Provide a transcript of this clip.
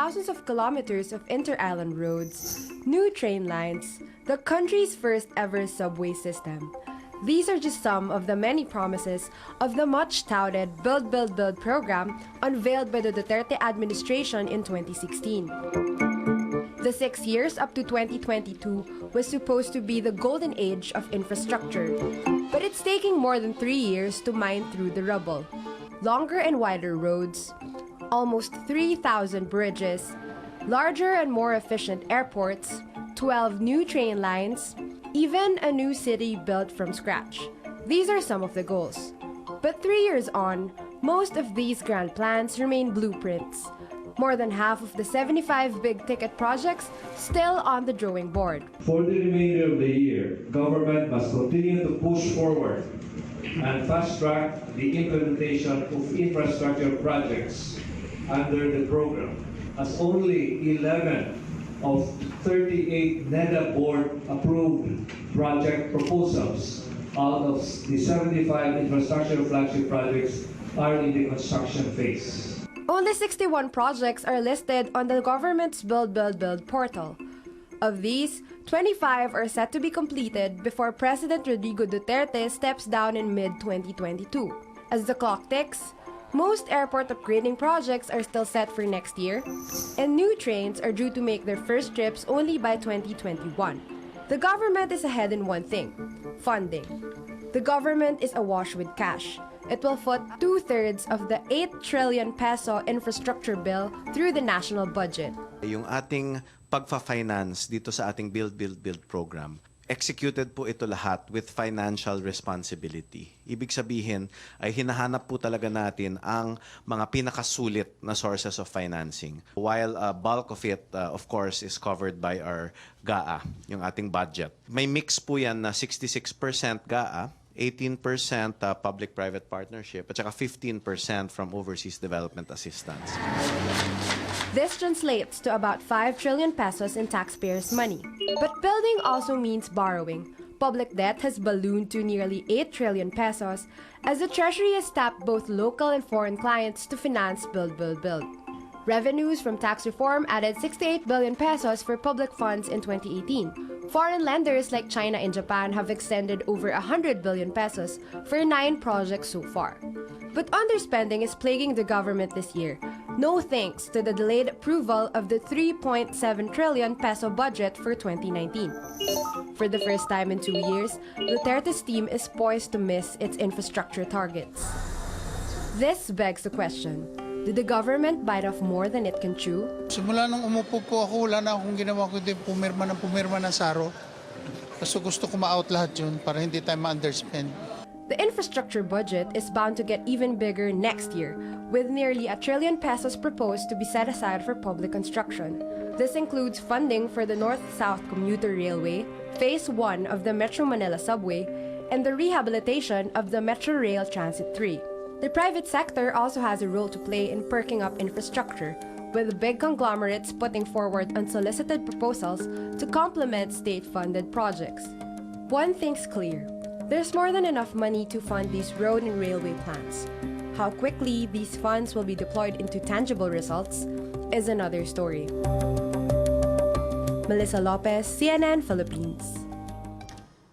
thousands of kilometers of inter-island roads, new train lines, the country's first ever subway system. These are just some of the many promises of the much-touted Build, Build, Build program unveiled by the Duterte administration in 2016. The 6 years up to 2022 was supposed to be the golden age of infrastructure, but it's taking more than 3 years to mine through the rubble. Longer and wider roads, almost 3,000 bridges, larger and more efficient airports, 12 new train lines, even a new city built from scratch. These are some of the goals. But 3 years on, most of these grand plans remain blueprints. More than half of the 75 big-ticket projects still on the drawing board. For the remainder of the year, government must continue to push forward and fast-track the implementation of infrastructure projects under the program, as only 11 of 38 NEDA board-approved project proposals out of the 75 infrastructure flagship projects are in the construction phase. Only 61 projects are listed on the government's Build, Build, Build portal. Of these, 25 are set to be completed before President Rodrigo Duterte steps down in mid-2022. As the clock ticks, most airport upgrading projects are still set for next year, and new trains are due to make their first trips only by 2021. The government is ahead in one thing: funding. The government is awash with cash. It will foot 2/3 of the 8 trillion peso infrastructure bill through the national budget. Yung ating pagfa-finance dito sa ating Build, Build, Build program, executed po ito lahat with financial responsibility. Ibig sabihin ay hinahanap po talaga natin ang mga pinakasulit na sources of financing. While a bulk of it, of course, is covered by our GAA, yung ating budget. May mix po yan na 66% GAA, 18% public-private partnership, at saka 15% from overseas development assistance. This translates to about 5 trillion pesos in taxpayers' money. But building also means borrowing. Public debt has ballooned to nearly 8 trillion pesos as the Treasury has tapped both local and foreign clients to finance Build, Build, Build. Revenues from tax reform added 68 billion pesos for public funds in 2018. Foreign lenders like China and Japan have extended over 100 billion pesos for 9 projects so far. But underspending is plaguing the government this year, no thanks to the delayed approval of the 3.7 trillion peso budget for 2019. For the first time in 2 years, Duterte's team is poised to miss its infrastructure targets. This begs the question: did the government bite off more than it can chew? Simula nung umupo po ako, wala na akong ginawa kundi pumirma ng saro. Kasi gusto ko ma-out lahat yun para hindi tayo ma-underspend. The infrastructure budget is bound to get even bigger next year, with nearly 1 trillion pesos proposed to be set aside for public construction. This includes funding for the North-South Commuter Railway, Phase 1 of the Metro Manila Subway, and the rehabilitation of the Metro Rail Transit 3. The private sector also has a role to play in perking up infrastructure, with big conglomerates putting forward unsolicited proposals to complement state-funded projects. One thing's clear: there's more than enough money to fund these road and railway plans. How quickly these funds will be deployed into tangible results is another story. Melissa Lopez, CNN Philippines.